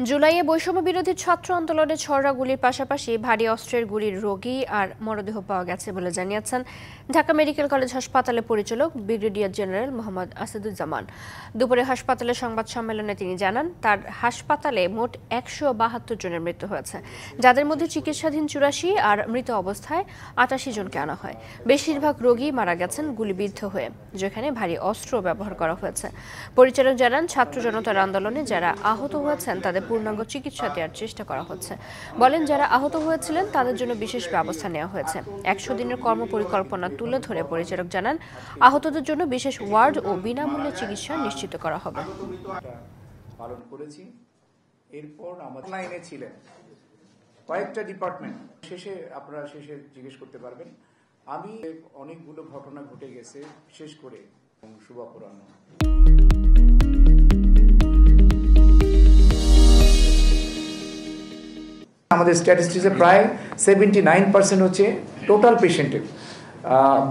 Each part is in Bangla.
জুলাইয়ে বৈষম্য বিরোধী ছাত্র আন্দোলনে ছড়া গুলির পাশাপাশি ভারী অস্ত্রের গুলির রোগী আর মরদেহ পাওয়া গেছে বলে জানিয়েছেন ঢাকা মেডিকেল কলেজ হাসপাতালের পরিচালক ব্রিগেডিয়ার জেনারেল মোহাম্মদ আসাদুজ্জামান। দুপুরে হাসপাতালের সংবাদ সম্মেলনে তিনি জানান, তার হাসপাতালে মোট ১৭২ জনের মৃত্যু হয়েছে, যাদের মধ্যে চিকিৎসাধীন ৮৪ আর মৃত অবস্থায় ৮৮ জনকে আনা হয়। বেশিরভাগ রোগী মারা গেছেন গুলিবিদ্ধ হয়ে, যেখানে ভারী অস্ত্র ব্যবহার করা হয়েছে। পরিচালক জানান, ছাত্র জনতার আন্দোলনে যারা আহত হয়েছেন তাদের পূর্ণাঙ্গ চিকিৎসা দেওয়ার চেষ্টা করা হচ্ছে। বলেন, যারা আহত হয়েছিলেন তাদের জন্য বিশেষ ব্যবস্থা নেওয়া হয়েছে। ১০০ দিনের কর্মপরিকল্পনা তুলে ধরে পরিচালক জানান, আহতদের জন্য বিশেষ ওয়ার্ড ও বিনামূল্যে চিকিৎসা নিশ্চিত করা হবে। পালন করেছি। এরপর আমাদের লাইনে ছিলেন কয়েকটা ডিপার্টমেন্ট, আপনারা শেষে জিজ্ঞেস করতে পারবেন। আমি অনেকগুলো ঘটনা ঘটে গেছে, বিশেষ করে শুভাপরাহ্ন। আমাদের স্ট্যাটিস্টিক্সে প্রায় 79% হচ্ছে টোটাল পেশেন্টের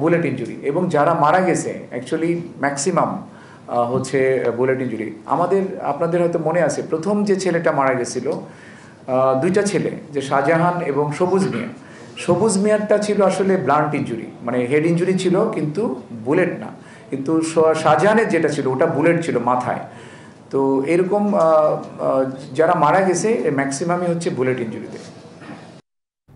বুলেট ইনজুরি, এবং যারা মারা গেছে অ্যাকচুয়ালি ম্যাক্সিমাম হচ্ছে বুলেট ইনজুরি। আপনাদের হয়তো মনে আছে, প্রথম যে ছেলেটা মারা গেছিল, দুইটা ছেলে, যে শাহজাহান এবং সবুজ মিয়ারটা ছিল আসলে ব্লান্ট ইনজুরি, মানে হেড ইনজুরি ছিল কিন্তু বুলেট না। কিন্তু শাহজাহানের যেটা ছিল ওটা বুলেট ছিল মাথায়। তো এরকম যারা মারা গেছে ম্যাক্সিমামই হচ্ছে বুলেট ইনজুরিতে।